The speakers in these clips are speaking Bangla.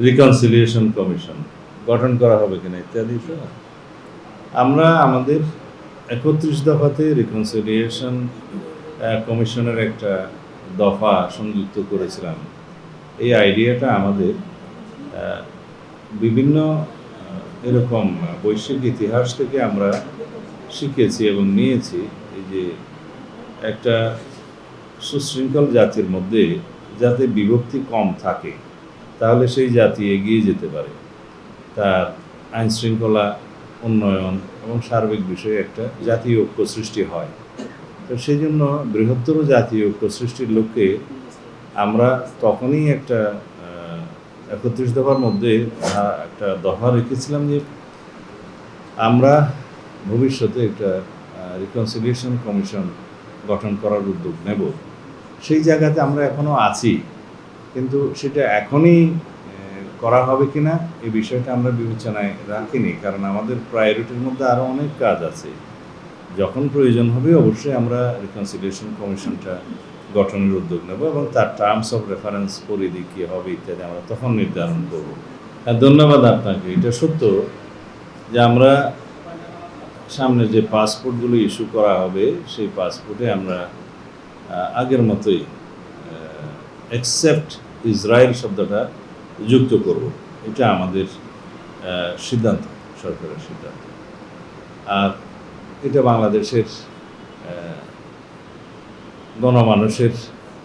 রিকনসিলিয়েশন কমিশন গঠন করা হবে কিনা ইত্যাদি ইস্যু। আমরা আমাদের ৩১ দফাতে রিকনসিলিয়েশন কমিশনের একটা দফা সংযুক্ত করেছিলাম। এই আইডিয়াটা আমাদের বিভিন্ন এরকম বৈশ্বিক ইতিহাস থেকে আমরা শিখেছি এবং নিয়েছি। এই যে একটা সুশৃঙ্খল জাতির মধ্যে যাতে বিভক্তি কম থাকে, তাহলে সেই জাতি এগিয়ে যেতে পারে, তার আইনশৃঙ্খলা উন্নয়ন এবং সার্বিক বিষয়ে একটা জাতীয় ঐক্য সৃষ্টি হয়। তো সেই জন্য বৃহত্তর জাতীয় ঐক্য সৃষ্টির লক্ষ্যে আমরা তখনই একটা ৩১ দফার মধ্যে একটা দফা রেখেছিলাম যে আমরা ভবিষ্যতে একটা রিকনসিলিয়েশন কমিশন গঠন করার উদ্যোগ নেব। সেই জায়গাতে আমরা এখনও আছি, কিন্তু সেটা এখনই করা হবে কিনা এই বিষয়টা আমরা বিবেচনায় রাখিনি, কারণ আমাদের প্রায়োরিটির মধ্যে আরও অনেক কাজ আছে। যখন প্রয়োজন হবে অবশ্যই আমরা রিকনসিলিয়েশন কমিশনটা গঠনের উদ্যোগ নেব এবং তার টার্মস অফ রেফারেন্স পরিধি কী হবে ইত্যাদি আমরা তখন নির্ধারণ করব। ধন্যবাদ আপনাকে। এটা সত্য যে আমরা সামনে যে পাসপোর্টগুলো ইস্যু করা হবে সেই পাসপোর্টে আমরা আগের মতোই অ্যাকসেপ্ট ইসরায়েল শব্দটা যুক্ত করব। এটা আমাদের সিদ্ধান্ত, সরকারের সিদ্ধান্ত। আর এটা বাংলাদেশের গণমানুষের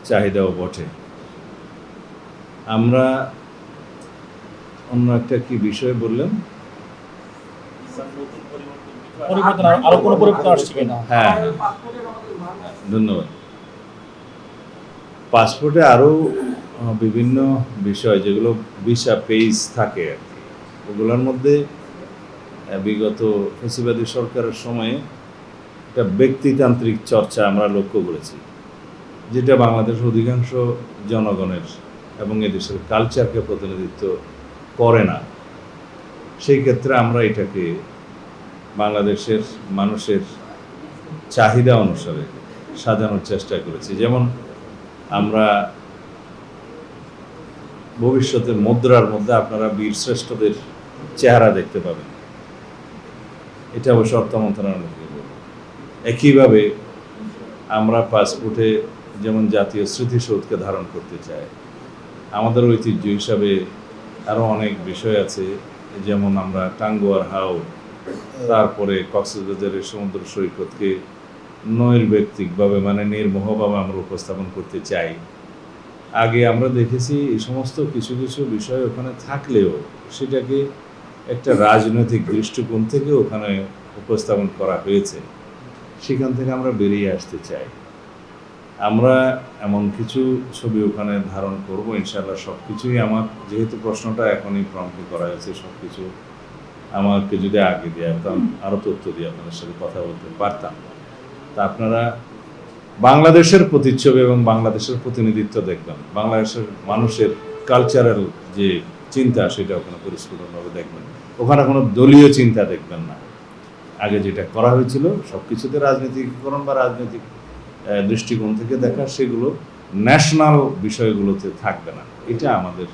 চাহিদাও বটে। আমরা অন্য একটা কি বিষয় বললেন? হ্যাঁ, ধন্যবাদ। পাসপোর্টে আরও বিভিন্ন বিষয় যেগুলো ভিসা পেজ থাকে আর কি, ওগুলোর মধ্যে বিগত ফ্যাসিবাদী সরকারের সময়ে একটা ব্যক্তিতান্ত্রিক চর্চা আমরা লক্ষ্য করেছি, যেটা বাংলাদেশের অধিকাংশ জনগণের এবং এদেশের কালচারকে প্রতিনিধিত্ব করে না। সেই ক্ষেত্রে আমরা এটাকে বাংলাদেশের মানুষের চাহিদা অনুসারে সাজানোর চেষ্টা করেছি। যেমন আমরা ভবিষ্যতে মুদ্রার মধ্যে আপনারা বীর শ্রেষ্ঠদের চেহারা দেখতে পাবেন, এটা অবশ্য অর্থ মন্ত্রণালয়। একইভাবে আমরা পাসপোর্টে যেমন জাতীয় স্মৃতিসৌধকে ধারণ করতে চাই, আমাদের ঐতিহ্য হিসাবে আরও অনেক বিষয় আছে, যেমন আমরা টাঙ্গুয়ার হাওর, তারপরে কক্সবাজারের সমুদ্র সৈকতকে নৈর্ব্যক্তিকভাবে মানে নির্মোহভাবে আমরা উপস্থাপন করতে চাই। আগে আমরা দেখেছি এই সমস্ত কিছু কিছু বিষয় ওখানে থাকলেও সেটাকে একটা রাজনৈতিক দৃষ্টিকোণ থেকে ওখানে উপস্থাপন করা হয়েছে, সেখান থেকে আমরা বেরিয়ে আসতে চাই। আমরা এমন কিছু ছবি ওখানে ধারণ করব ইনশাআল্লাহ। সব কিছুই আমার, যেহেতু প্রশ্নটা এখনই প্রম্পটলি করা হয়েছে, সব কিছু আমাকে যদি আগে দিয়ে যেতাম আরও তথ্য দিয়ে আপনাদের সাথে কথা বলতে পারতাম। তা আপনারা বাংলাদেশের প্রতিচ্ছবি এবং বাংলাদেশের প্রতিনিধিত্ব দেখবেন, বাংলাদেশের মানুষের কালচারাল যে চিন্তা সেটা ওখানে পরিস্ফুটনভাবে দেখবেন। ওখানে কোনো দলীয় চিন্তা দেখবেন না। আগে যেটা করা হয়েছিল সব কিছুতে রাজনীতিকরণ বা রাজনৈতিক দৃষ্টিকোণ থেকে দেখা, সেগুলো ন্যাশনাল বিষয়গুলোতে থাকবে না। এটা আমাদের